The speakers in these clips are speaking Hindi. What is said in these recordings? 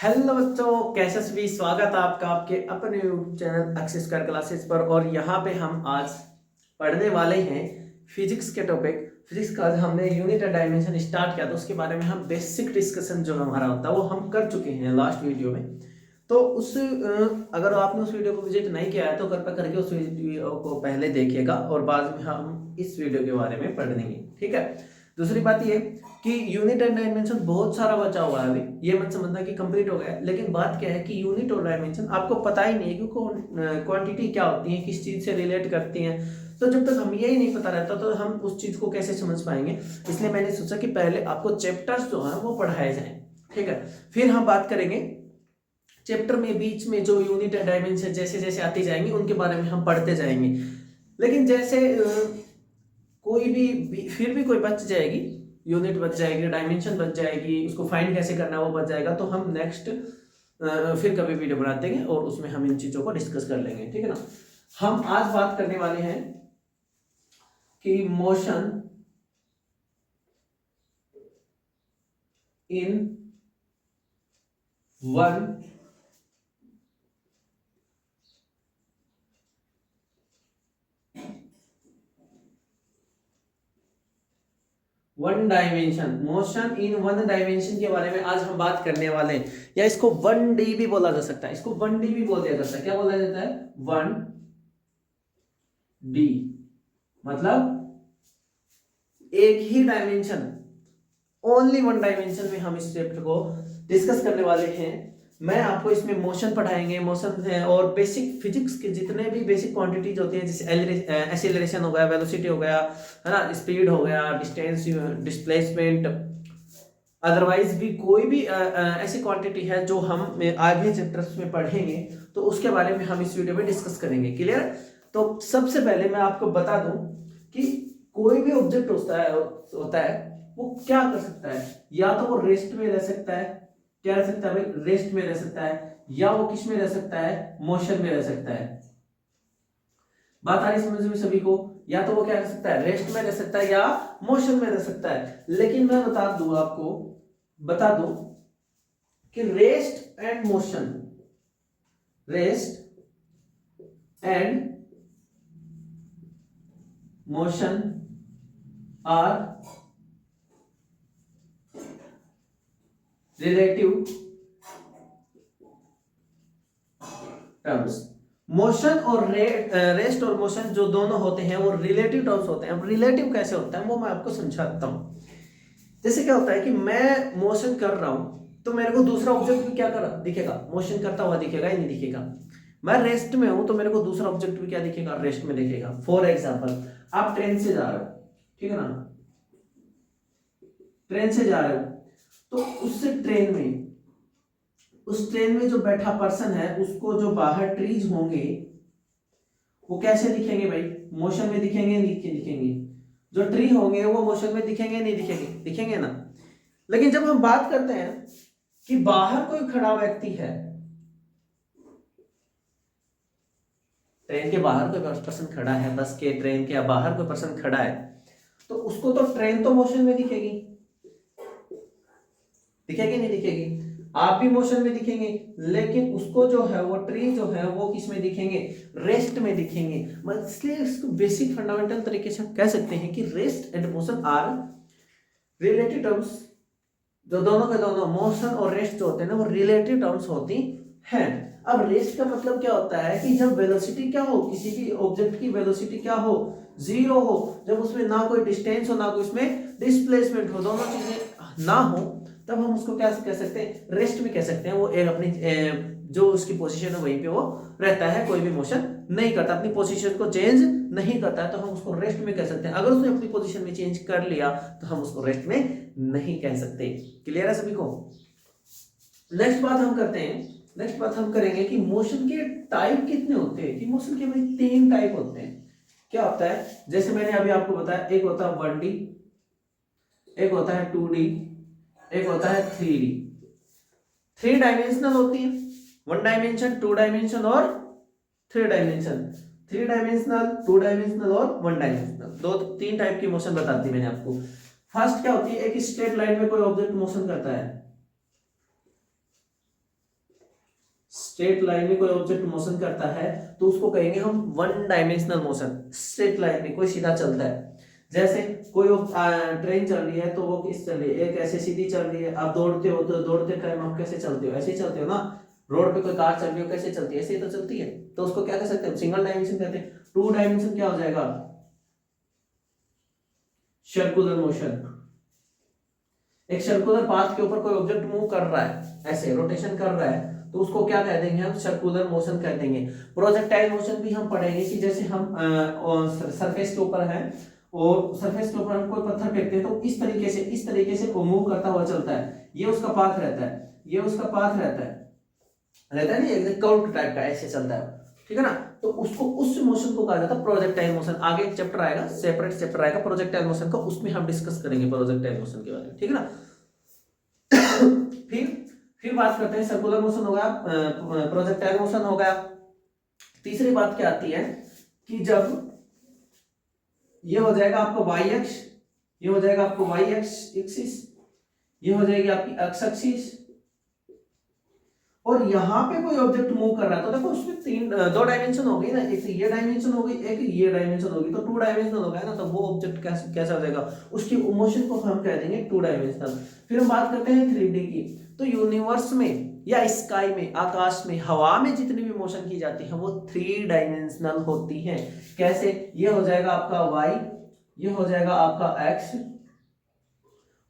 हेलो बच्चों, कैसे सभी। स्वागत है आपका आपके अपने यूट्यूब चैनल एक्सिस कर क्लासेस पर। और यहाँ पे हम आज पढ़ने वाले हैं फिजिक्स के टॉपिक। फिजिक्स का आज हमने यूनिट एंड डायमेंशन स्टार्ट किया, तो उसके बारे में हम बेसिक डिस्कशन जो हमारा होता है वो हम कर चुके हैं लास्ट वीडियो में। तो अगर आपने उस वीडियो को विजिट नहीं किया है तो कृपया करके उस वीडियो को पहले देखिएगा और बाद में हम इस वीडियो के बारे में पढ़ेंगे, ठीक है। दूसरी बात ये कि यूनिट एंड डायमेंशन बहुत सारा बचा हुआ है, अभी ये मत समझना कि कंप्लीट हो गया है। लेकिन बात क्या है कि यूनिट और डायमेंशन आपको पता ही नहीं है क्योंकि क्वांटिटी क्या होती है, किस चीज से रिलेट करती हैं। तो जब तक हम यही नहीं पता रहता तो हम उस चीज को कैसे समझ पाएंगे। इसलिए मैंने सोचा कि पहले आपको चैप्टर्स जो है वो पढ़ाए जाएं, ठीक है। फिर हम बात करेंगे चैप्टर में बीच में जो यूनिट एंड डायमेंशन जैसे जैसे आती जाएंगे उनके बारे में हम पढ़ते जाएंगे। लेकिन जैसे कोई भी फिर भी कोई बच जाएगी, यूनिट बच जाएगी, डायमेंशन बच जाएगी, उसको फाइंड कैसे करना है वो बच जाएगा। तो हम नेक्स्ट फिर कभी वीडियो बना देंगे और उसमें हम इन चीजों को डिस्कस कर लेंगे, ठीक है ना। हम आज बात करने वाले हैं कि motion in one dimension, motion in one dimension के बारे में आज हम बात करने वाले हैं। या इसको 1D भी बोला जा सकता है, इसको 1D भी बोल दिया जाता है। क्या बोला जाता है? 1D मतलब एक ही डायमेंशन, ओनली वन डायमेंशन में हम इस चैप्टर को डिस्कस करने वाले हैं। मैं आपको इसमें मोशन पढ़ाएंगे, मोशन है और बेसिक फिजिक्स के जितने भी बेसिक क्वांटिटीज होती हैं, जैसे एक्सीलरेशन हो गया, वेलोसिटी हो गया, है ना, स्पीड हो गया, डिस्टेंस, डिस्प्लेसमेंट, अदरवाइज भी कोई भी ऐसी क्वांटिटी है जो हम आगे चैप्टर्स में पढ़ेंगे तो उसके बारे में हम इस वीडियो में डिस्कस करेंगे। क्लियर? तो सबसे पहले मैं आपको बता दूं कि कोई भी ऑब्जेक्ट होता है वो क्या कर सकता है। या तो वो रेस्ट में रह सकता है, क्या रह सकता है भाई? रेस्ट में रह सकता है। या वो किस में रह सकता है? मोशन में रह सकता है। बात आ रही समझ में सभी को? या तो वो क्या कर सकता है? रेस्ट में रह सकता है या मोशन में रह सकता है। लेकिन मैं बता दूं कि rest and motion are relative terms. Motion और रेस्ट और मोशन जो दोनों होते हैं वो रिलेटिव टर्म्स होते हैं। अब रिलेटिव कैसे होता है वो मैं आपको समझाता हूं। जैसे क्या होता है कि मैं मोशन कर रहा हूं तो मेरे को दूसरा ऑब्जेक्ट भी क्या कर दिखेगा? मोशन करता हुआ दिखेगा या नहीं दिखेगा? मैं रेस्ट में हूं तो मेरे को दूसरा ऑब्जेक्ट भी क्या दिखेगा? रेस्ट में दिखेगा। फॉर एग्जाम्पल, आप ट्रेन से जा रहे हो, ठीक है ना, ट्रेन से जा रहे हो तो उस ट्रेन में जो बैठा पर्सन है उसको जो बाहर ट्रीज होंगे वो कैसे दिखेंगे भाई? मोशन में दिखेंगे, दिखेंगे। जो ट्री होंगे वो मोशन में दिखेंगे, नहीं दिखेंगे? दिखेंगे ना। लेकिन जब हम बात करते हैं कि बाहर कोई खड़ा व्यक्ति है, ट्रेन के बाहर कोई पर्सन खड़ा है, बस के ट्रेन के बाहर कोई पर्सन खड़ा है, तो उसको तो ट्रेन तो मोशन में दिखेगी, नहीं दिखेगी? आप भी मोशन में दिखेंगे, लेकिन उसको जो है वो ट्री जो है वो किस में दिखेंगे? रेस्ट में दिखेंगे। इसलिए इसको बेसिक फंडामेंटल तरीके से हम कह सकते हैं कि rest and motion are relative terms. जो दोनों के दोनों मोशन और रेस्ट जो होते हैं ना वो रिलेटिव टर्म्स होती हैं। अब रेस्ट का मतलब क्या होता है कि जब वेलोसिटी क्या हो, किसी भी ऑब्जेक्ट की वेलोसिटी क्या हो? जीरो हो। जब उसमें ना कोई डिस्टेंस हो ना कोई उसमें डिस्प्लेसमेंट हो, दोनों चीजें ना हो, तब हम उसको क्या कह सकते हैं? रेस्ट में कह सकते हैं। वो एक अपनी जो उसकी पोजीशन है वहीं पे वो रहता है, कोई भी मोशन नहीं करता, अपनी पोजीशन को चेंज नहीं करता है, तो हम उसको रेस्ट में कह सकते हैं। अगर उसने अपनी पोजीशन में चेंज कर लिया तो हम उसको रेस्ट में नहीं कह सकते। क्लियर है सभी को? नेक्स्ट बात हम करेंगे कि मोशन के टाइप कितने होते हैं। कि मोशन के भाई 3 टाइप होते हैं। क्या होता है? जैसे मैंने अभी आपको बताया, एक होता है 1D, एक होता है 2D, एक होता है 3D। 3 डायमेंशनल होती है, 1 डायमेंशन, 2 डायमेंशन और 3 डायमेंशन। 3 डायमेंशनल, 2 डायमेंशनल और 1 डायमेंशनल, 3 टाइप की मोशन बताती मैंने आपको। फर्स्ट क्या होती है? एक स्ट्रेट लाइन में कोई ऑब्जेक्ट मोशन करता है, स्ट्रेट लाइन में कोई ऑब्जेक्ट मोशन करता है तो उसको कहेंगे हम one dimensional motion. Straight line में कोई सीधा चलता है, जैसे कोई ट्रेन चल रही है तो वो किस चल रही है, एक ऐसे सीधी चल रही है। आप दौड़ते हो तो दौड़ते टाइम आप कैसे चलते हो, ऐसे ही चलते हो ना। रोड पे कोई कार चल रही हो कैसे चलती है, ऐसे ही तो चलती है। तो उसको क्या कह सकते हैं, सिंगल डायमेंशन कहते हैं। टू डायमेंशन क्या हो जाएगा, सर्कुलर मोशन। एक सर्कुलर पाथ के ऊपर कोई ऑब्जेक्ट मूव कर रहा है, ऐसे रोटेशन कर रहा है, तो उसको क्या कह देंगे हम, सर्कुलर मोशन कह देंगे। प्रोजेक्टाइल मोशन भी हम पढ़ेंगे कि जैसे हम सरफेस के ऊपर है और सरफेस के ऊपर हम कोई पत्थर फेंकते हैं तो इस तरीके से वो मूव करता हुआ चलता है, ये उसका पाथ रहता है, ये उसका पाथ रहता है नहीं, एकदम कर्व टाइप का ऐसे चलता है, ठीक है ना। तो उसको, उस मोशन को कहा जाता है प्रोजेक्टाइल मोशन। आगे एक चैप्टर आएगा, सेपरेट चैप्टर आएगा प्रोजेक्टाइल मोशन का, उसमें हम डिस्कस करेंगे प्रोजेक्टाइल मोशन के बारे में, ठीक है ना। फिर बात करते हैं, सर्कुलर मोशन हो गया, प्रोजेक्टाइल मोशन हो गया। तीसरी बात क्या आती है कि जब ये हो जाएगा आपका वाई एक्स, ये हो जाएगा आपको वाई एक्सिस, ये हो जाएगी आपकी एक्स एक्सिस, और यहाँ पे कोई ऑब्जेक्ट मूव कर रहा है तो देखो उसमें दो डायमेंशन हो गई ना, एक ये डायमेंशन हो गई, एक ये डायमेंशन होगी, तो टू डायमेंशनल हो गया ना। तो वो ऑब्जेक्ट कैसा हो जाएगा, उसकी मोशन को हम कह देंगे टू डायमेंशनल। फिर हम बात करते हैं 3D की। तो यूनिवर्स में या स्काई में, आकाश में, हवा में जितनी भी मोशन की जाती है वो 3 डायमेंशनल होती है। कैसे, ये हो जाएगा आपका y, ये हो जाएगा आपका x,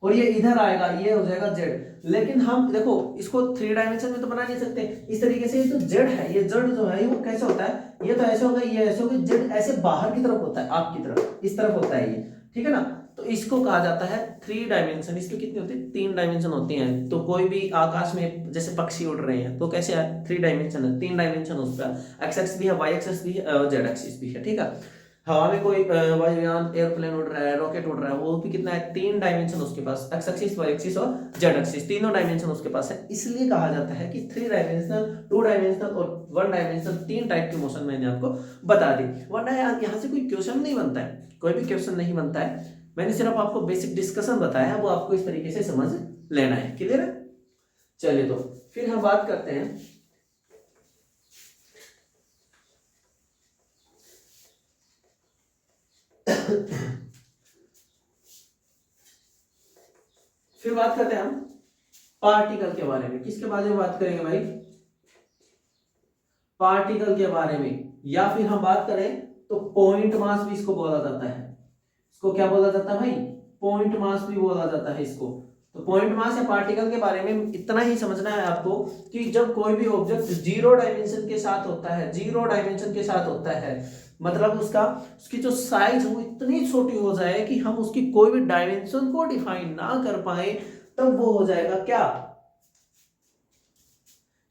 और ये इधर आएगा, ये हो जाएगा z। लेकिन हम देखो इसको 3 डायमेंशन में तो बना नहीं सकते इस तरीके से। ये तो z है, ये z जो है वो कैसे होता है, ये तो ऐसे होगा, ये ऐसे होगा, z ऐसे बाहर की तरफ होता है, आपकी तरफ, इस तरफ होता है ये, ठीक है ना। तो इसको कहा जाता है 3 डायमेंशन। इसके कितने होते हैं, 3 डायमेंशन होती हैं। तो कोई भी आकाश में जैसे पक्षी उड़ रहे हैं तो कैसे है, 3 डायमेंशन है, 3 डायमेंशन उसका, एक्स एक्स भी है, वाई एक्सिस भी है, जेड एक्सिस भी है, ठीक है। हवा में कोई वायुयान, एयरप्लेन उड़ रहा है, रॉकेट उड़ रहा है, वो भी कितना है, 3 डायमेंशन उसके पास, एक्स एक्सिस, वाई एक्सिस और जेड एक्सिस, तीनों डायमेंशन उसके पास है। इसलिए कहा जाता है कि 3 डायमेंशनल, 2 डायमेंशनल और 1 डायमेंशनल, 3 टाइप की मोशन मैंने आपको बता दी। वरना यहाँ से कोई क्वेश्चन नहीं बनता है, कोई भी क्वेश्चन नहीं बनता है। मैंने सिर्फ आपको बेसिक डिस्कशन बताया, वो आपको इस तरीके से समझ लेना है। क्लियर है। चलिए तो फिर हम बात करते हैं फिर बात करते हैं हम पार्टिकल के बारे में। किसके बारे में बात करेंगे भाई, पार्टिकल के बारे में। या फिर हम बात करें तो पॉइंट मास भी इसको बोला जाता है। इसको क्या बोला जाता है भाई, पॉइंट मास भी बोला जाता है इसको। तो पॉइंट मास या पार्टिकल के बारे में इतना ही समझना है आपको कि जब कोई भी ऑब्जेक्ट 0 डायमेंशन के साथ होता है, 0 डायमेंशन के साथ होता है, मतलब उसकी जो साइज वो इतनी छोटी हो जाए कि हम उसकी कोई भी डायमेंशन को डिफाइन ना कर पाए, तब वो हो जाएगा क्या,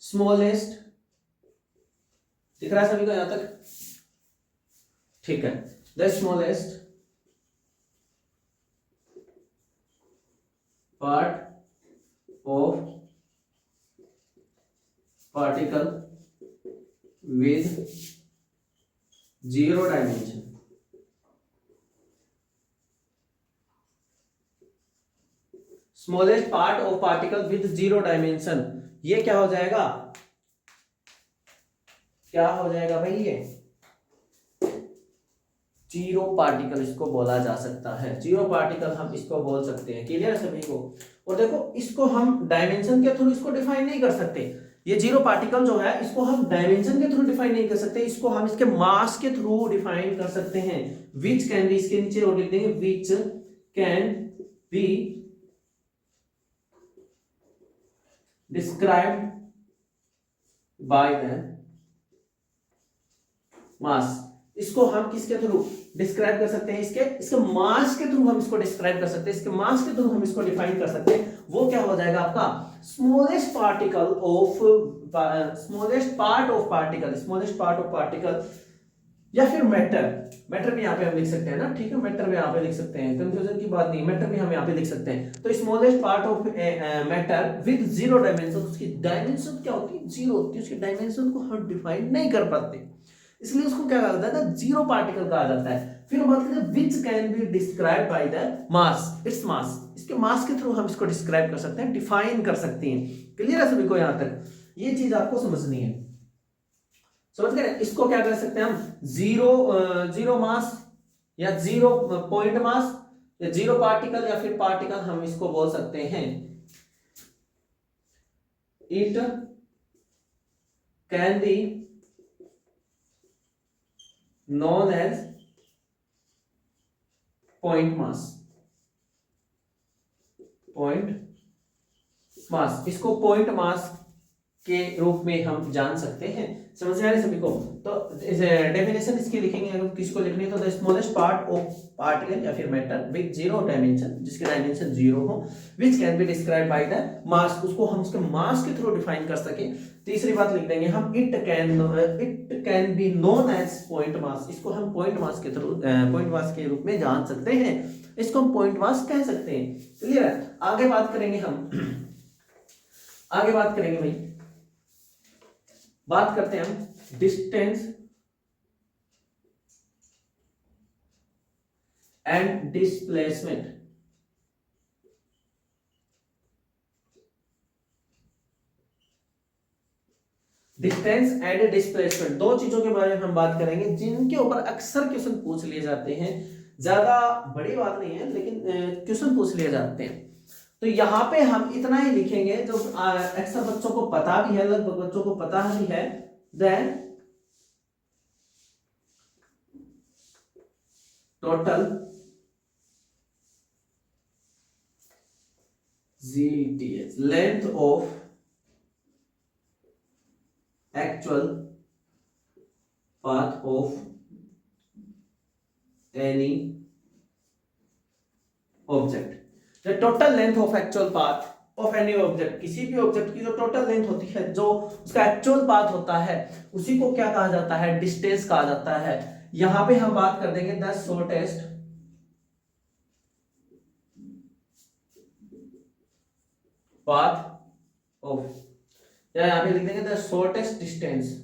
स्मॉलेस्ट। दिख रहा है सभी को यहां तक, ठीक है। The smallest part of particle with 0 dimension. Smallest part of particle with 0 dimension, ये क्या हो जाएगा, क्या हो जाएगा भाई, ये 0 पार्टिकल इसको बोला जा सकता है। 0 पार्टिकल हम इसको बोल सकते हैं। क्लियर है सभी को। और देखो इसको हम डायमेंशन के थ्रू इसको डिफाइन नहीं कर सकते। ये 0 पार्टिकल जो है इसको हम डायमेंशन के थ्रू डिफाइन नहीं कर सकते, इसको हम इसके मास के थ्रू डिफाइन कर सकते हैं। विच कैन बी, इसके नीचे और लिख देंगे, which can be described by the mass. इसको हम किसके थ्रू डिस्क्राइब कर सकते हैं, इसके मास के थ्रू हम इसको डिस्क्राइब कर सकते हैं, इसके मास के थ्रू हम इसको डिफाइन कर सकते हैं। वो क्या हो जाएगा आपका, smallest particle of, smallest part of particle, smallest part of particle, या फिर मैटर भी यहाँ पे हम लिख सकते हैं ना, ठीक है। मैटर भी यहाँ पे लिख सकते हैं, कंफ्यूजन की बात नहीं, मैटर भी हम यहाँ पे लिख सकते हैं। तो smallest part of matter with 0 dimension, उसकी डायमेंशन क्या होती है, 0 होती है, उसकी डायमेंशन को हम डिफाइन नहीं कर पाते, इसलिए उसको क्या कहा जाता है ना, 0 पार्टिकल कहा जाता है। फिर बात करते हैं which can be describe by the mass, its mass, इसके मास के थ्रू हम इसको डिस्क्राइब कर सकते हैं, डिफाइन कर सकते हैं। क्लियर है सभी को, यहां तक ये चीज आपको समझनी है। समझ गए? इसको क्या कर सकते हैं हम, जीरो मास या 0 पॉइंट मास या 0 पार्टिकल या फिर पार्टिकल, हम इसको बोल सकते हैं it can be known as point mass, इसको पॉइंट मास के रूप में हम जान सकते हैं। समझ में आ रही है सभी को? तो डेफिनेशन इसकी लिखेंगे, अगर किसी को लिखनी है तो the smallest part of particle या फिर मैटर विद 0 डायमेंशन, जिसके डायमेंशन 0 हो, which can be describe by the mass, उसको हम उसके मास के थ्रू डिफाइन कर सके। तीसरी बात लिख देंगे हम, it can be known as point mass, इसको हम पॉइंट मास के थ्रू पॉइंट मास के रूप में जान सकते हैं, इसको हम पॉइंट मास कह सकते हैं। क्लियर है? आगे बात करेंगे हम आगे बात करेंगे भाई, बात करते हैं हम distance and displacement. Distance and displacement, दो चीजों के बारे में हम बात करेंगे जिनके ऊपर अक्सर क्वेश्चन पूछ लिए जाते हैं। ज्यादा बड़ी बात नहीं है, लेकिन क्वेश्चन पूछ लिए जाते हैं। तो यहाँ पे हम इतना ही लिखेंगे जो अक्सर बच्चों को पता भी है, लगभग बच्चों को पता भी है। Then total GTH, length of actual path of any object. The total length of actual path of any object, किसी भी ऑब्जेक्ट की जो टोटल लेंथ होती है, जो उसका एक्चुअल पाथ होता है, उसी को क्या कहा जाता है, डिस्टेंस कहा जाता है। यहां पे हम बात कर देंगे द शॉर्टेस्ट पाथ ऑफ, या यहां पे लिख देंगे the shortest distance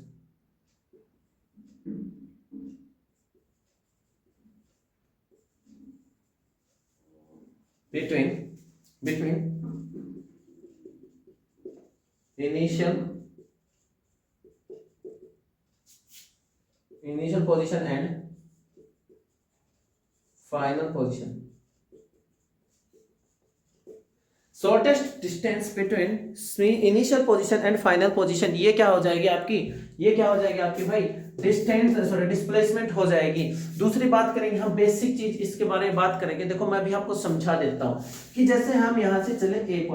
between initial position and final position। Shortest distance between initial position and final position, ये क्या हो जाएगी आपकी, ये क्या हो जाएगी आपकी भाई, डिस्टेंस सॉरी डिस्प्लेसमेंट हो जाएगी। दूसरी बात करेंगे हम, बेसिक चीज इसके बारे में बात करेंगे। देखो मैं भी आपको समझा देता हूं कि जैसे हम यहां से चले ए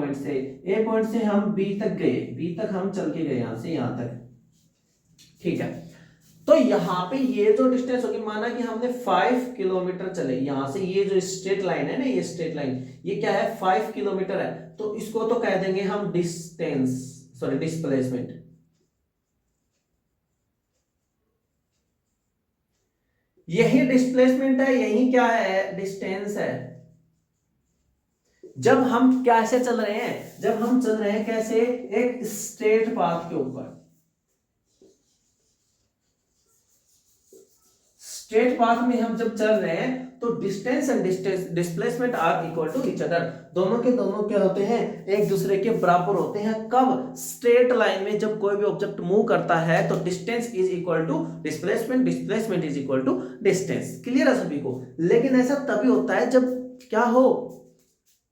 पॉइंट से हम बी तक गए, बी तक हम चल के गए यहां से यहां तक, ठीक है। तो यहाँ पे ये जो डिस्टेंस होगी, माना कि हमने 5 किलोमीटर चले यहां से, ये जो स्ट्रेट लाइन है ना, ये स्ट्रेट लाइन ये क्या है, 5 किलोमीटर है, तो इसको तो कह देंगे हम डिस्टेंस सॉरी डिस्प्लेसमेंट। यही डिस्प्लेसमेंट है, यही क्या है, डिस्टेंस है। जब हम कैसे चल रहे हैं, जब हम चल रहे हैं कैसे, एक स्ट्रेट पाथ के ऊपर, स्ट्रेट पाथ में हम जब चल रहे हैं तो distance and displacement are equal to each other, दोनों के दोनों क्या होते हैं, एक दूसरे के बराबर होते हैं। कब, स्ट्रेट लाइन में जब कोई भी ऑब्जेक्ट मूव करता है तो distance is equal to displacement, displacement is equal to distance. Clear है सभी को? लेकिन ऐसा तभी होता है जब क्या हो,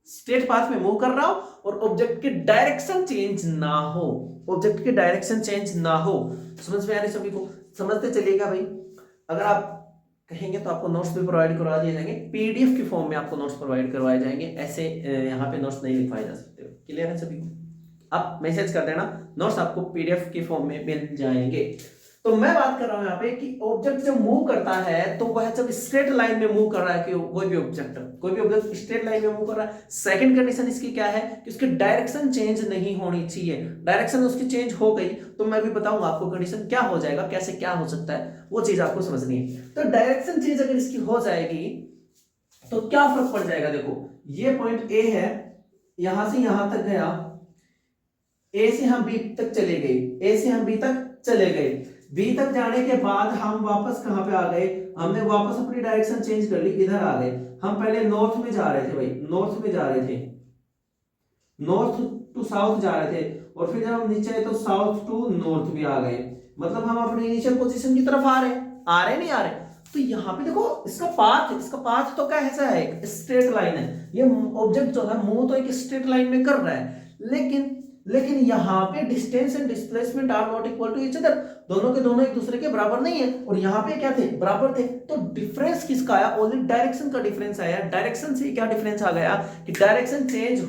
स्ट्रेट पाथ में मूव कर रहा हो और ऑब्जेक्ट की डायरेक्शन चेंज ना हो, ऑब्जेक्ट की डायरेक्शन चेंज ना हो। समझ में आ रही सभी को? समझते चलिएगा भाई। अगर आप कहेंगे तो आपको नोट्स भी प्रोवाइड करवा दिए जाएंगे, पीडीएफ की फॉर्म में आपको नोट्स प्रोवाइड करवाए जाएंगे, ऐसे यहाँ पे नोट्स नहीं लिखवाए जा सकते। क्लियर है सभी को? आप मैसेज कर देना, नोट्स आपको पीडीएफ की फॉर्म में मिल जाएंगे। तो मैं बात कर रहा हूं यहाँ पे कि ऑब्जेक्ट जब मूव करता है तो वह जब स्ट्रेट लाइन में मूव कर रहा है, कि कोई भी ऑब्जेक्ट स्ट्रेट लाइन में मूव कर रहा है, सेकंड कंडीशन इसकी क्या है कि उसकी डायरेक्शन चेंज नहीं होनी चाहिए। डायरेक्शन उसकी चेंज हो गई तो मैं भी बताऊंगा आपको कंडीशन क्या हो जाएगा, कैसे क्या हो सकता है, वो चीज आपको समझनी है। तो डायरेक्शन चेंज अगर इसकी हो जाएगी तो क्या फर्क पड़ जाएगा। देखो ये पॉइंट ए है, यहां से यहां तक गया, ए से हम बी तक चले गए, ए से हम बी तक चले गए, बी तक जाने के बाद हम वापस कहां पे आ गए, हमने वापस अपनी डायरेक्शन चेंज कर ली, इधर आ गए। हम पहले नॉर्थ में जा रहे थे भाई, नॉर्थ में जा रहे थे, नॉर्थ टू साउथ जा रहे थे, और फिर जब हम नीचे आए तो साउथ टू नॉर्थ भी आ गए। मतलब हम अपने इनिशियल पोजीशन की तरफ आ रहे नहीं आ रहे। तो यहाँ पे देखो इसका पाथ तो क्या ऐसा है, एक स्ट्रेट लाइन है। ये ऑब्जेक्ट जो है मूव तो एक स्ट्रेट लाइन में कर रहा है, लेकिन यहाँ पे distance and displacement are not equal to each other, दोनों के दोनों एक दूसरे के बराबर नहीं है। और यहाँ पे क्या थे, बराबर थे। तो डिफरेंस किसका आया, ओनली डायरेक्शन का डिफरेंस आया। डायरेक्शन से क्या डिफरेंस आ गया कि डायरेक्शन चेंज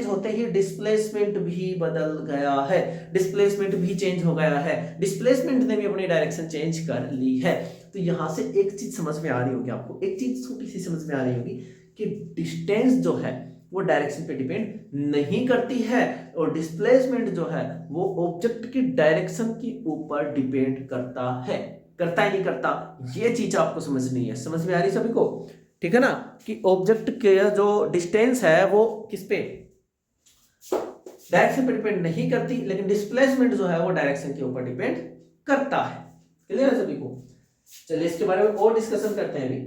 होते ही डिस्प्लेसमेंट भी बदल गया है, डिस्प्लेसमेंट भी चेंज हो गया है, डिस्प्लेसमेंट ने भी अपनी डायरेक्शन चेंज कर ली है। तो यहां से एक चीज समझ में आ रही होगी आपको, एक चीज छोटी सी समझ में आ रही होगी कि डिस्टेंस जो है वो डायरेक्शन पे डिपेंड नहीं करती है, और डिस्प्लेसमेंट जो है वो ऑब्जेक्ट की डायरेक्शन के ऊपर डिपेंड करता है। करता ही नहीं करता, ये चीज आपको समझनी है। समझ में आ रही सभी को, ठीक है ना, कि ऑब्जेक्ट के जो डिस्टेंस है वो किस पे, डायरेक्शन पे डिपेंड नहीं करती, लेकिन डिस्प्लेसमेंट जो है वो डायरेक्शन के ऊपर डिपेंड करता है। क्लियर है सभी को? चलिए इसके बारे में और डिस्कशन करते हैं अभी।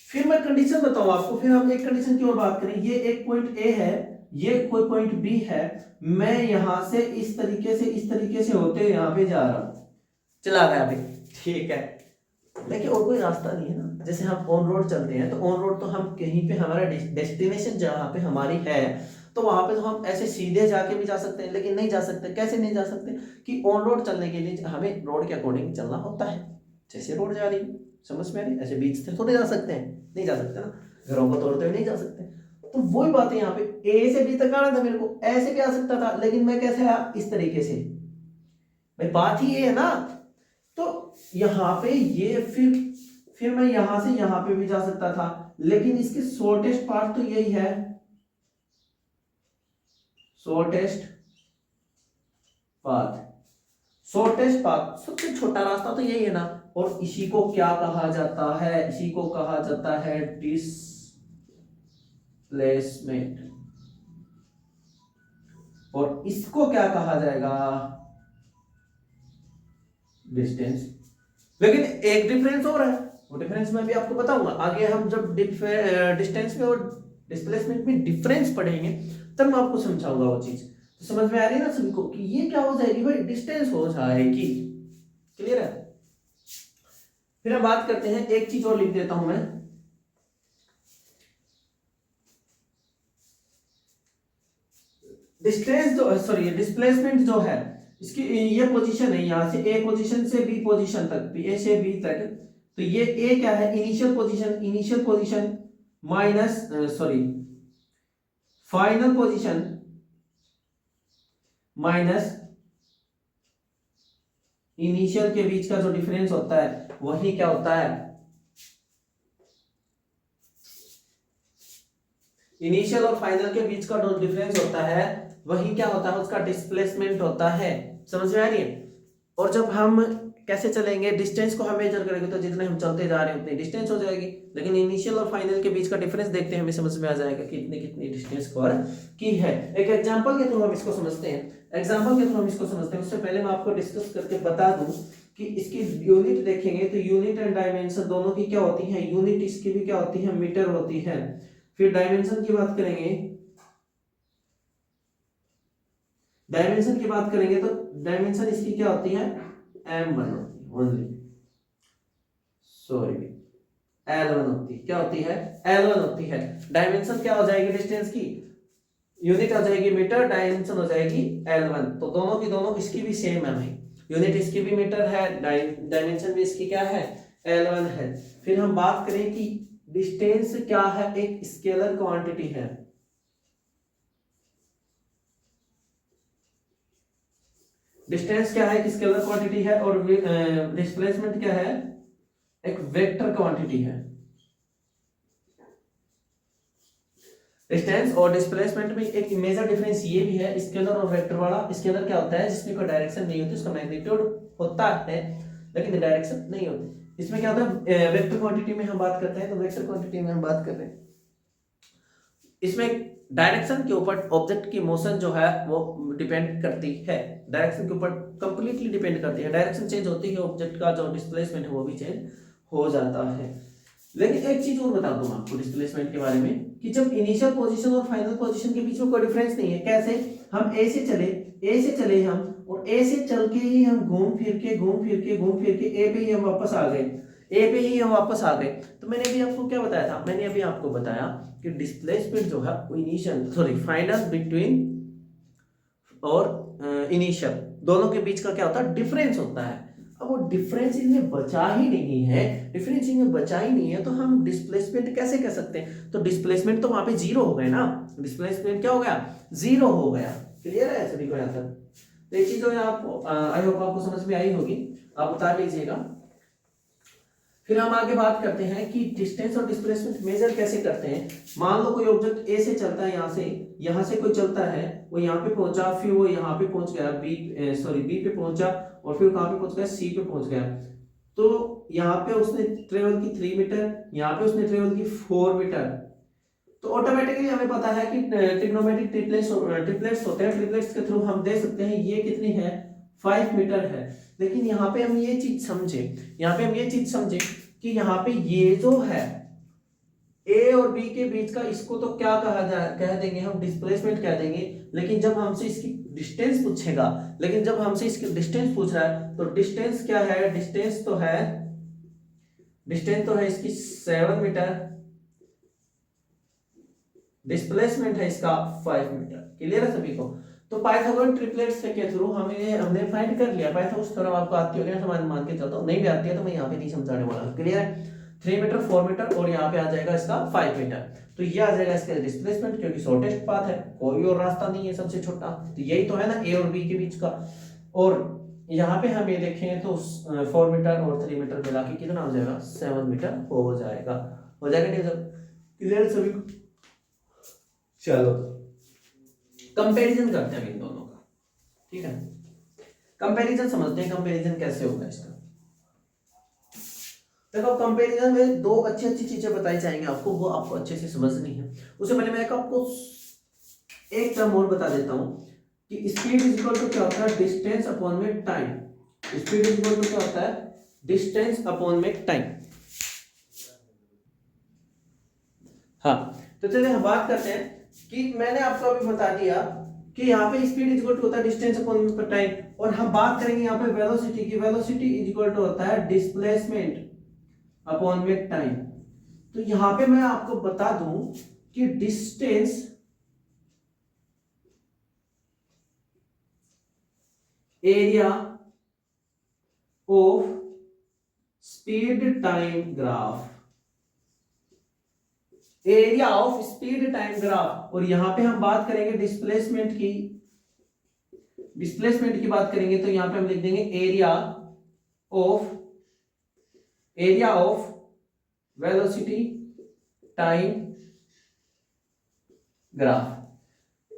फिर मैं कंडीशन बताऊं आपको, फिर हम एक कंडीशन की और बात करें। ये एक पॉइंट ए है, ये कोई पॉइंट बी है, मैं यहां से इस तरीके से होते यहां पे जा रहा हूं, चला गया भाई, ठीक है, लेकिन और कोई रास्ता नहीं है ना। जैसे हम ऑन रोड चलते हैं, तो ऑन रोड तो हम कहीं पे हमारा डेस्टिनेशन जहां पे हमारी है, तो वहां पे तो हम ऐसे सीधे जाके भी जा सकते हैं, लेकिन नहीं जा सकते। कैसे नहीं जा सकते कि ऑन रोड चलने के लिए हमें रोड के अकॉर्डिंग चलना होता है। जैसे रोड जा रही है, समझ में आ रही है, ऐसे बीच से थोड़े जा सकते हैं, नहीं जा सकते ना, घरों को तोड़ते हुए नहीं जा सकते। तो वही बात है, यहाँ पे ए से बी तक आना था मेरे को, ऐसे भी आ सकता था, लेकिन मैं कैसे आया, इस तरीके से। भाई बात ही ये है ना। तो यहाँ पे ये फिर मैं यहां से यहां पे भी जा सकता था, लेकिन इसके शॉर्टेस्ट पाथ तो यही है, शॉर्टेस्ट पाथ सबसे छोटा रास्ता तो यही है ना। और इसी को क्या कहा जाता है, इसी को कहा जाता है डिस्प्लेसमेंट, और इसको क्या कहा जाएगा, डिस्टेंस। लेकिन एक डिफरेंस और है, वो डिफरेंस मैं भी आपको बताऊंगा आगे। हम जब डिस्टेंस में और डिस्प्लेसमेंट में डिफरेंस पढ़ेंगे तब मैं आपको समझाऊंगा वो चीज। तो समझ में आ रही है ना सभी को कि ये क्या हो जाएगी भाई, डिस्टेंस हो जाएगी। क्लियर है? फिर हम बात करते हैं, एक चीज और लिख देता हूं मैं, डिस्प्लेसमेंट जो है, इसकी ये पोजीशन है, यहां से ए पोजीशन से बी पोजीशन तक, ए से बी तक। तो ये ए क्या है, initial position minus final position minus initial के बीच का जो डिफरेंस होता है वही क्या होता है, इनिशियल और फाइनल के बीच का जो डिफरेंस होता है वही क्या होता है, उसका डिस्प्लेसमेंट होता है। समझ में आ रही है? और जब हम कैसे चलेंगे, डिस्टेंस को हम मेजर करेंगे, तो जितने हम चलते जा रहे हैं उतनी डिस्टेंस हो जाएगी, लेकिन इनिशियल और फाइनल के बीच का डिफरेंस देखते हैं, हमें समझ में आ जाएगा कि कितनी डिस्टेंस कवर की है। एक एग्जांपल के थ्रू हम इसको समझते हैं। उससे पहले मैं आपको डिस्कस करके बता दूं कि इसकी यूनिट देखेंगे तो यूनिट एंड डायमेंशन दोनों की क्या होती है, यूनिट इसकी भी क्या होती है, मीटर होती है। फिर डायमेंशन की बात करेंगे तो डायमेंशन इसकी क्या होती है, m1 ओनली, सॉरी L1 होती है, क्या होती है, L1 होती है। डायमेंशन क्या हो जाएगी, डिस्टेंस की यूनिट हो जाएगी मीटर, डायमेंशन हो जाएगी L1। तो दोनों की दोनों इसकी भी सेम है भाई, यूनिट इसकी भी मीटर है, डायमेंशन भी इसकी क्या है, L1 है। फिर हम बात करें कि डिस्टेंस क्या है, एक स्केलर क्वांटिटी है। डिस्टेंस क्या है, एक स्केलर क्वांटिटी है, और डिस्प्लेसमेंट क्या है, एक वेक्टर क्वांटिटी है। डिस्टेंस और डिस्प्लेसमेंट में एक मेजर डिफरेंस ये भी है, स्केलर और वेक्टर वाला। स्केलर क्या होता है, जिसमें कोई डायरेक्शन नहीं होती, उसका मैग्नीट्यूड होता है लेकिन डायरेक्शन नहीं होती। इसमें क्या होता है, वेक्टर क्वांटिटी में हम बात करते हैं, तो वेक्टर क्वांटिटी में हम बात कर रहे हैं, इसमें डायरेक्शन के ऊपर ऑब्जेक्ट की मोशन जो है वो डिपेंड करती है, डायरेक्शन के ऊपर कंप्लीटली डिपेंड करती है। डायरेक्शन चेंज होती है, ऑब्जेक्ट का जो डिस्प्लेसमेंट है वो भी चेंज हो जाता है। लेकिन एक चीज और बता दूं आपको डिस्प्लेसमेंट के बारे में कि जब इनिशियल पोजीशन और फाइनल पोजीशन के बीच में कोई डिफरेंस नहीं है। कैसे? हम ए से चले हम, और ए से चल के ही हम घूम फिर के ए पे ही हम वापस आ गए, तो मैंने अभी आपको क्या बताया था? मैंने अभी आपको बताया कि डिस्प्लेसमेंट जो है इनिशियल फाइनल बिटवीन और इनिशियल दोनों के बीच का क्या होता है? डिफरेंस होता है। अब वो डिफरेंस इनमें बचा ही नहीं है, तो हम डिस्प्लेसमेंट कैसे कह सकते हैं? तो डिस्प्लेसमेंट तो वहां पे जीरो हो गए ना, डिस्प्लेसमेंट क्या हो गया? जीरो हो गया। क्लियर है सभी को? यहाँ तक तो एक चीज जो है आपको आई होप आपको समझ में आई होगी, आप बता लीजिएगा। फिर हम आगे बात करते हैं कि डिस्टेंस और डिस्प्लेसमेंट मेजर कैसे करते हैं। मान लो कोई ऑब्जेक्ट ए से चलता है, यहाँ से कोई चलता है, वो यहाँ पे पहुंचा, फिर वो यहाँ पे पहुंच गया बी पे पहुंचा, और फिर कहाँ पे पहुंच गया? सी पे पहुंच गया। तो यहाँ पे उसने ट्रेवल की 3 मीटर, यहाँ पे उसने ट्रेवल की 4 मीटर। तो ऑटोमेटिकली हमें पता है कि ट्रिग्नोमेट्रिक ट्रिपलेट्स होते हैं, ट्रिपलेट्स के थ्रू हम दे सकते हैं ये कितनी है? 5 मीटर है। लेकिन यहाँ पे हम ये चीज समझे कि यहाँ पे ये जो है ए और बी के बीच का, इसको तो क्या कह देंगे हम? डिस्प्लेसमेंट कह देंगे। लेकिन जब हमसे इसकी डिस्टेंस पूछ रहा है, तो डिस्टेंस क्या है? डिस्टेंस तो है इसकी 7 मीटर, डिस्प्लेसमेंट है इसका 5 मीटर। क्लियर है सभी को? तो पाइथागोरस ट्रिपलेट्स के थ्रू हमने फाइंड कर लिया। पाइथागोरस थ्योरम आपको आती होगी ना, मान के चलता हूं, नहीं भी आती है तो मैं यहाँ पे नहीं समझाने वाला। क्लियर है? 3 मीटर, 4 मीटर, और यहाँ पे आ जाएगा इसका 5 मीटर। तो ये आ जाएगा इसका डिस्प्लेसमेंट, क्योंकि शॉर्टेस्ट पाथ है, कोई और रास्ता नहीं है सबसे छोटा। तो यही तो है ना ए और बी के बीच का। और यहाँ पे हम ये देखें तो 4 मीटर और 3 मीटर मिला के कितना हो जाएगा? 7 मीटर हो जाएगा। क्लियर सभी को? चलो कंपैरिजन करते हैं इन दोनों का। ठीक है, कंपैरिजन समझते हैं, कंपैरिजन कैसे होगा इसका। देखो कंपैरिजन में दो अच्छी चीजें बताई जाएंगी आपको, वो आपको अच्छे से समझनी है। उससे पहले मैं आपको एक टर्म और बता देता हूं कि स्पीड इज इक्वल टू क्या होता है? डिस्टेंस अपॉन में time. Speed is equal to क्या होता है? डिस्टेंस अपॉन में टाइम। हाँ, तो चलिए हम बात करते हैं कि मैंने आपको अभी बता दिया कि यहाँ पे स्पीड इज इक्वल टू होता है डिस्टेंस अपॉन टाइम, और हम बात करेंगे यहाँ पे वेलोसिटी की। वेलोसिटी इज इक्वल टू होता है डिस्प्लेसमेंट अपॉन में टाइम। तो यहाँ पे मैं आपको बता दूं कि distance area of speed time graph, area of speed time graph, और यहां पे हम बात करेंगे डिस्प्लेसमेंट की बात करेंगे, तो यहां पे हम लिख देंगे area of velocity time graph.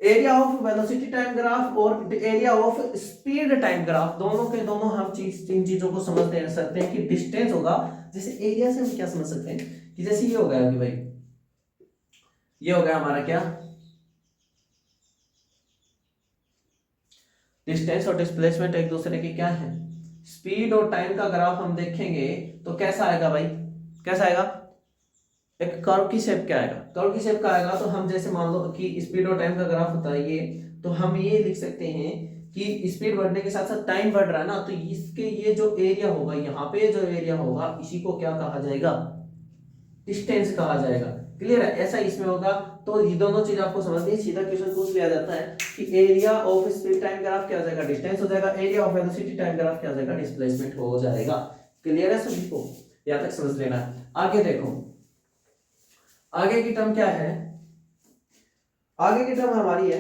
Area of velocity time graph और area of speed time graph, दोनों के दोनों हम तीन चीजों को समझ सकते हैं कि डिस्टेंस होगा। जैसे एरिया से हम क्या समझ सकते हैं कि जैसे ये हो गया कि भाई ये हो गया हमारा क्या? डिस्टेंस और डिस्प्लेसमेंट एक दूसरे के क्या है? स्पीड और टाइम का ग्राफ हम देखेंगे तो कैसा आएगा भाई? कैसा आएगा? एक कर्व की शेप क्या आएगा? कर्व की शेप का आएगा। तो हम जैसे मान लो कि स्पीड और टाइम का ग्राफ होता है ये, तो हम ये लिख सकते हैं कि स्पीड बढ़ने के साथ साथ टाइम बढ़ रहा है ना, तो इसके ये जो एरिया होगा, यहाँ पे जो एरिया होगा, इसी को क्या कहा जाएगा? डिस्टेंस कहा जाएगा। क्लियर है? ऐसा इसमें होगा। तो ये दोनों चीज आपको समझनी है। सीधा क्वेश्चन पूछ लिया जाता है कि area of speed time graph क्या हो जाएगा? डिस्टेंस हो जाएगा। Area of velocity time graph क्या हो जाएगा? डिस्प्लेसमेंट हो जाएगा। क्लियर है सभी को? यहां तक समझ लेना है। आगे देखो, आगे की टर्म क्या है? आगे की टर्म हमारी है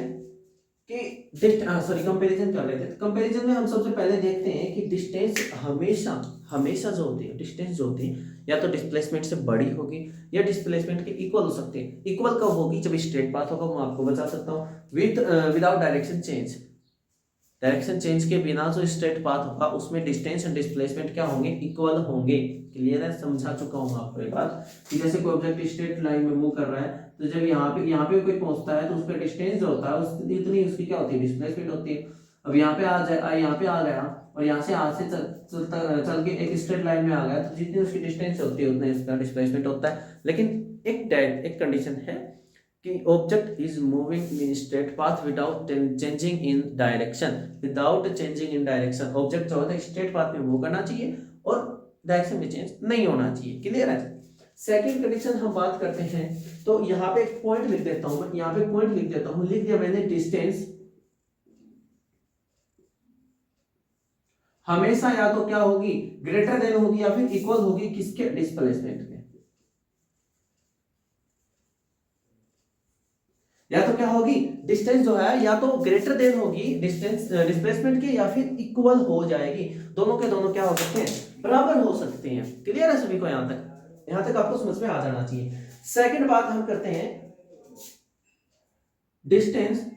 कि कंपैरिजन कर लेते हैं। कंपैरिजन में हम सबसे पहले देखते हैं कि डिस्टेंस हमेशा जो होती है, डिस्टेंस जो होती है या तो डिस्प्लेसमेंट से बड़ी होगी या डिस्प्लेसमेंट के इक्वल हो सकती है। इक्वल कब होगी? जब स्ट्रेट पाथ होगा, मैं आपको बता सकता हूँ। Without direction change, direction change के बिना जो स्ट्रेट पाथ होगा उसमें डिस्टेंस और डिस्प्लेसमेंट क्या होंगे? इक्वल होंगे। क्लियर है? समझा चुका हूँ आपको एक बात कि जैसे कोई ऑब्जेक्ट स्ट्रेट लाइन में मूव कर रहा है, तो जब यहाँ पे कोई पहुंचता है तो उसका डिस्टेंस जो होता है इतनी उसकी क्या होती है? डिस्प्लेसमेंट होती है। अब यहाँ पे आ जाए, यहाँ पे आ गया और यहाँ से चल के एक स्ट्रेट लाइन में आ गया, तो जितनी उसकी डिस्टेंस होती है उतना इसका डिस्प्लेसमेंट होता है। लेकिन एक कंडीशन है कि object is moving in straight path without changing in direction. Without changing in direction object जो होता है स्ट्रेट पाथ में मूव करना चाहिए और डायरेक्शन में चेंज नहीं होना चाहिए। क्लियर है? सेकंड कंडीशन हम बात करते हैं, तो यहाँ पे एक पॉइंट लिख देता हूं मैं, यहाँ पे पॉइंट लिख देता हूं, लिख दिया मैंने डिस्टेंस हमेशा या तो क्या होगी, ग्रेटर देन होगी या फिर इक्वल होगी किसके, डिस्प्लेसमेंट के। या तो क्या होगी, डिस्टेंस जो है या तो ग्रेटर देन होगी डिस्टेंस डिस्प्लेसमेंट के, या फिर इक्वल हो जाएगी। दोनों के दोनों क्या हो सकते हैं, बराबर हो सकते हैं। क्लियर है सभी को? यहां तक आपको समझ में आ जाना चाहिए। सेकंड बात हम करते हैं, डिस्टेंस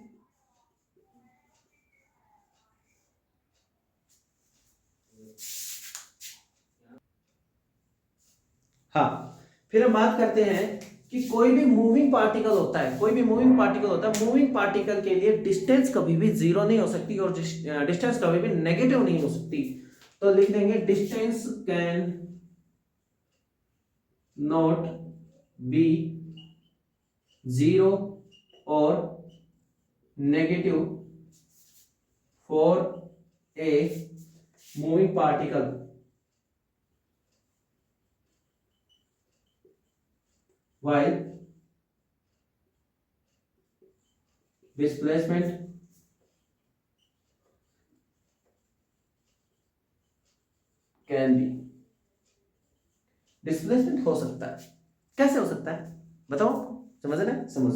हाँ, फिर हम बात करते हैं कि कोई भी मूविंग पार्टिकल होता है, कोई भी मूविंग पार्टिकल होता है, मूविंग पार्टिकल के लिए डिस्टेंस कभी भी जीरो नहीं हो सकती और डिस्टेंस कभी भी नेगेटिव नहीं हो सकती। तो लिख देंगे distance can not be zero और negative for a moving particle while displacement can be। Displacement हो सकता है, कैसे हो सकता है बताओ? समझ रहे? समझ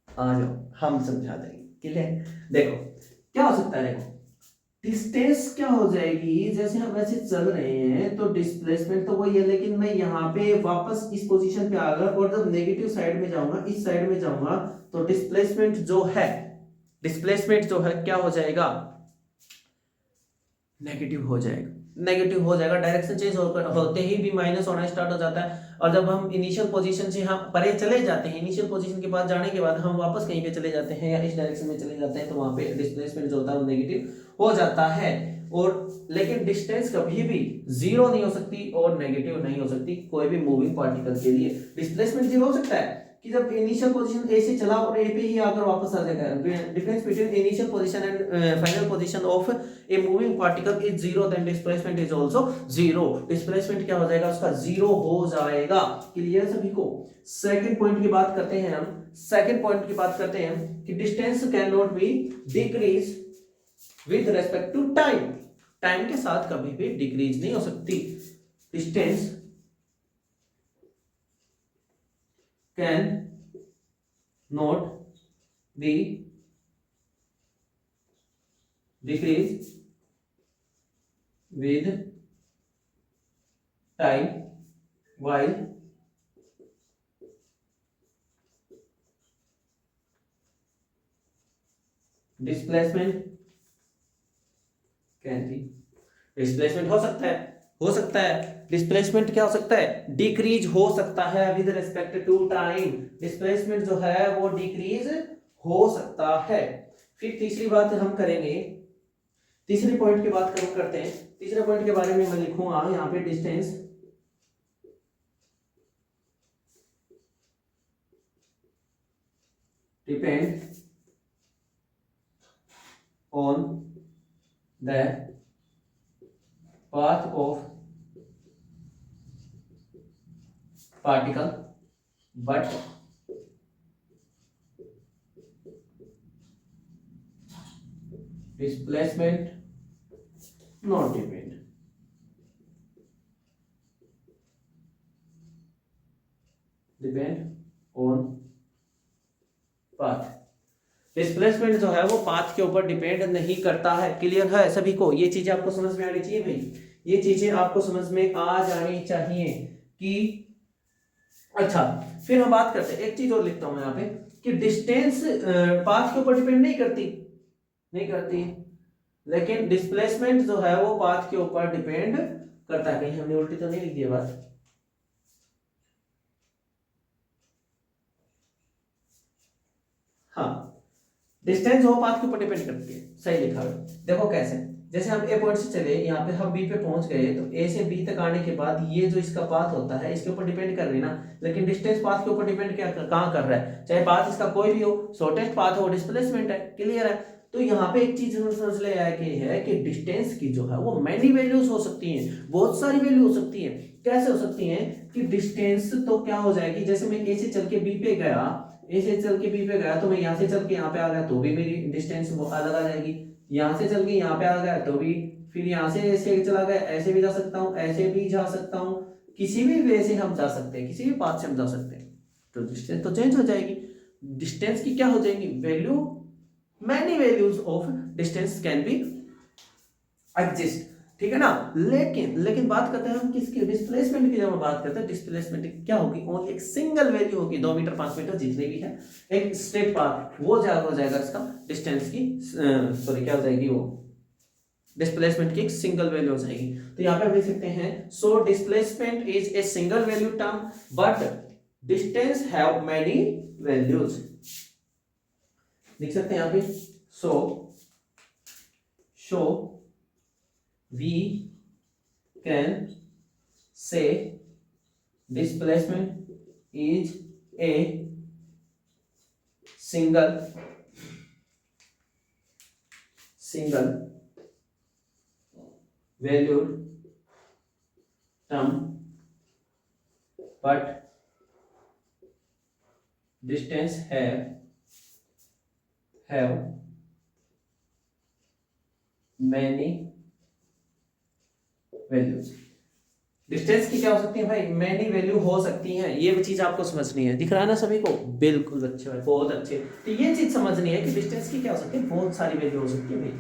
आ जाओ, हम समझा देंगे। क्लियर? देखो क्या हो सकता है, देखो डिस्टेंस क्या हो जाएगी, जैसे हम ऐसे चल रहे हैं तो डिस्प्लेसमेंट तो वही है, लेकिन मैं यहाँ पे वापस इस पोजीशन पे आ गया और जब नेगेटिव साइड में जाऊंगा, इस साइड में जाऊंगा, तो डिस्प्लेसमेंट जो है क्या हो जाएगा, नेगेटिव हो जाएगा। नेगेटिव हो जाएगा, डायरेक्शन चेंज होते ही भी माइनस होना स्टार्ट हो जाता है। और जब हम इनिशियल पोजीशन से हम परे चले जाते हैं, इनिशियल पोजीशन के पास जाने के बाद हम वापस कहीं पे चले जाते हैं या इस डायरेक्शन में चले जाते हैं, तो वहां पे डिस्प्लेसमेंट जो होता है वो नेगेटिव हो जाता है। और लेकिन डिस्टेंस कभी भी जीरो नहीं हो सकती और नेगेटिव नहीं हो सकती कोई भी मूविंग पार्टिकल के लिए। डिस्प्लेसमेंट जीरो हो सकता है कि जब इनिशियल पोजीशन ए से चला और ए पे ही आकर वापस आ जाएगा। Difference between initial position and final position of a moving particle is zero, then displacement is also zero. Displacement क्या हो जाएगा, उसका जीरो हो जाएगा। क्लियर सभी को? सेकंड पॉइंट की बात करते हैं हम। सेकंड पॉइंट की बात करते हैं कि distance can not be decrease with respect to time. Time के साथ कभी भी डिक्रीज नहीं हो सकती। Distance can not be decrease with time while displacement can be। Displacement हो सकता है, डिस्प्लेसमेंट क्या हो सकता है, डिक्रीज हो सकता है with respect to time. Displacement जो है वो डिक्रीज हो सकता है। फिर तीसरी बात हम करेंगे, तीसरे पॉइंट की बात करते हैं। तीसरे पॉइंट के बारे में मैं लिखूंगा यहाँ पे, distance depend on the path of particle but displacement not depend। depend on path। Displacement जो है वो पाथ के ऊपर डिपेंड नहीं करता है। क्लियर है सभी को? ये चीजें आपको समझ में आनी चाहिए भाई, ये चीजें आपको समझ में आ जानी चाहिए कि अच्छा। फिर हम बात करते हैं, एक चीज और लिखता हूं मैं यहाँ पे कि डिस्टेंस पाथ के ऊपर डिपेंड नहीं करती, लेकिन डिस्प्लेसमेंट जो है वो पाथ के ऊपर डिपेंड करता है। कहीं हमने उल्टी तो नहीं लिख दी बात? हाँ, डिस्टेंस वो पाथ के ऊपर डिपेंड करती है, सही लिखा है। देखो कैसे, जैसे हम ए पॉइंट से चले, यहाँ पे हम बी पे पहुंच गए, तो ए से बी तक आने के बाद ये जो इसका पाथ होता है इसके ऊपर डिपेंड कर रही है ना, लेकिन डिस्टेंस पाथ के ऊपर डिपेंड क्या कहाँ कर रहा है, चाहे पाथ इसका कोई भी हो, शॉर्टेस्ट पाथ हो, डिस्प्लेसमेंट है, क्लियर है। तो यहाँ पे एक चीज समझ ले आया कि है कि डिस्टेंस की जो है वो मैनी वैल्यूज हो सकती हैं, बहुत सारी वैल्यू हो सकती है। कैसे हो सकती है कि डिस्टेंस तो क्या हो जाएगी, जैसे मैं ए से चल के बी पे गया, ए से चल के बी पे गया, तो मैं यहाँ से चल के यहाँ पे आ गया तो भी मेरी डिस्टेंस अलग आ जाएगी, यहाँ से चल के यहाँ पे आ गया तो भी, फिर यहाँ से ऐसे चला गया, ऐसे भी जा सकता हूँ, ऐसे भी जा सकता हूँ, किसी भी वे से हम जा सकते हैं, किसी भी पाथ से हम जा सकते हैं, तो डिस्टेंस तो चेंज हो जाएगी। डिस्टेंस की क्या हो जाएगी value, many values of distance can be exist, ठीक है ना। लेकिन बात करते हैं हम किसकी, डिस्प्लेसमेंट की। जब हम बात करते हैं डिस्प्लेसमेंट क्या होगी, ओनली एक सिंगल वैल्यू होगी, 2 मीटर 5 मीटर जितने भी है, एक स्ट्रेट पाथ, वो हो जाएगा इसका डिस्टेंस की, सॉरी क्या हो जाएगी, वो डिस्प्लेसमेंट की एक सिंगल वैल्यू हो जाएगी। तो यहाँ पे हम लिख सकते हैं, so displacement is a single value term but distance have many values, लिख सकते हैं यहाँ पे, सो we can say displacement is a single valued term but distance have many values. Distance की क्या हो सकती है भाई, मैनी वैल्यू हो सकती है, ये भी चीज आपको समझनी है, दिख रहा है ना सभी को, बिल्कुल अच्छे भाई, बहुत अच्छे। तो ये चीज समझनी है कि डिस्टेंस की क्या हो सकती है, बहुत सारी वैल्यू हो सकती है भाई,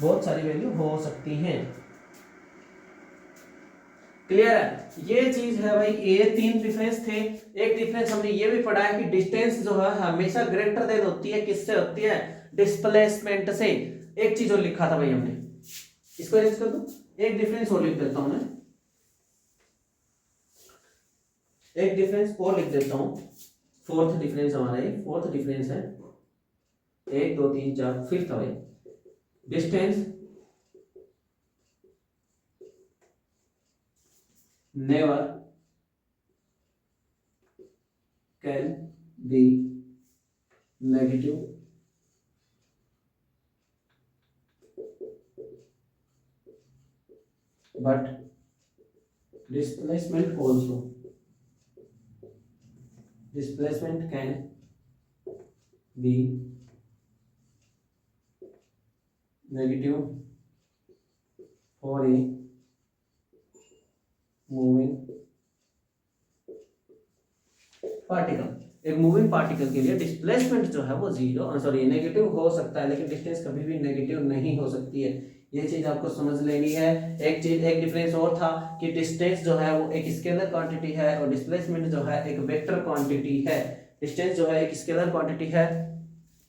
बहुत सारी वैल्यू हो सकती है, क्लियर है। ये चीज है भाई, ये 3 डिफरेंस थे। एक डिफरेंस हमने ये भी पढ़ा है कि डिस्टेंस जो है हमेशा ग्रेटर देन होती है, किससे होती है, डिस्प्लेसमेंट से। एक चीज और लिखा था भाई हमने, इसको अरेंज कर दो, एक डिफरेंस और लिख देता हूं मैं, एक डिफरेंस और लिख देता हूं, फोर्थ डिफरेंस हमारा, ये फोर्थ डिफरेंस है, 1 2 3 4 फिफ्थ है भाई, distance never can be negative but displacement can be negative for a moving particle. एक मूविंग पार्टिकल के लिए डिस्प्लेसमेंट जो है वो नेगेटिव हो सकता है, लेकिन डिस्टेंस कभी भी नेगेटिव नहीं हो सकती है, ये चीज आपको समझ लेनी है। एक डिफरेंस और था कि डिस्टेंस जो है वो एक स्केलर क्वांटिटी है और डिस्प्लेसमेंट जो है एक वेक्टर क्वांटिटी है। डिस्टेंस जो है एक स्केलर क्वांटिटी है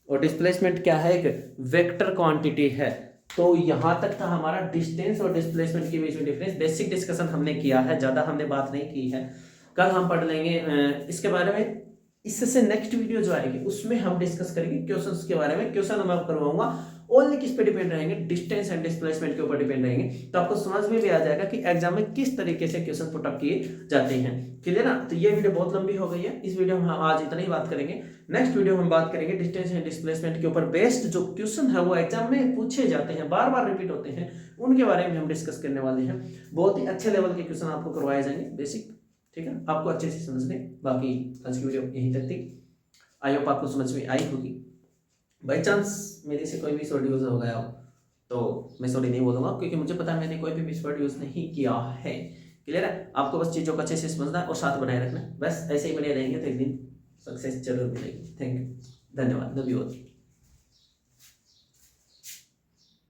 और डिस्प्लेसमेंट क्या है, एक वेक्टर क्वांटिटी है। तो यहां तक था हमारा डिस्टेंस और डिस्प्लेसमेंट के बीच में डिफरेंस। बेसिक डिस्कशन हमने किया है, ज्यादा हमने बात नहीं की है, कल हम पढ़ लेंगे इसके बारे में। इससे नेक्स्ट वीडियो जो आएगी उसमें हम डिस्कस करेंगे क्वेश्चंस के बारे में। क्वेश्चन मैं करवाऊंगा ओनली किस पे डिपेंड रहेंगे, डिस्टेंस एंड डिस्प्लेसमेंट के ऊपर डिपेंड रहेंगे। तो आपको समझ में भी आ जाएगा कि एग्जाम में किस तरीके से क्वेश्चन पुट अप किए जाते हैं, क्लियर ना। तो ये वीडियो बहुत लंबी हो गई है, इस वीडियो में हम आज इतना ही बात करेंगे। नेक्स्ट वीडियो में हम बात करेंगे डिस्टेंस एंड डिस्प्लेसमेंट के ऊपर बेस्ड जो क्वेश्चन है वो एग्जाम में पूछे जाते हैं, बार बार रिपीट होते हैं, उनके बारे में हम डिस्कस करने वाले हैं। बहुत ही अच्छे लेवल के क्वेश्चन आपको करवाए जाएंगे बेसिक, ठीक है, आपको अच्छे से समझ लें। बाकी आज की वीडियो यहीं तक थी, आई होप आपको समझ में आई होगी। बाई चांस मेरे से कोई भी वर्ड यूज हो गया हो तो मैं सॉरी नहीं बोलूंगा, क्योंकि मुझे पता है मैंने कोई भी वर्ड यूज नहीं किया है, क्लियर है। आपको बस चीज़ों को अच्छे से समझना है और साथ बनाए रखना, बस ऐसे ही बने रहेंगे तो एक दिन सक्सेस जरूर मिलेगी। थैंक यू, धन्यवाद, लव यू ऑल।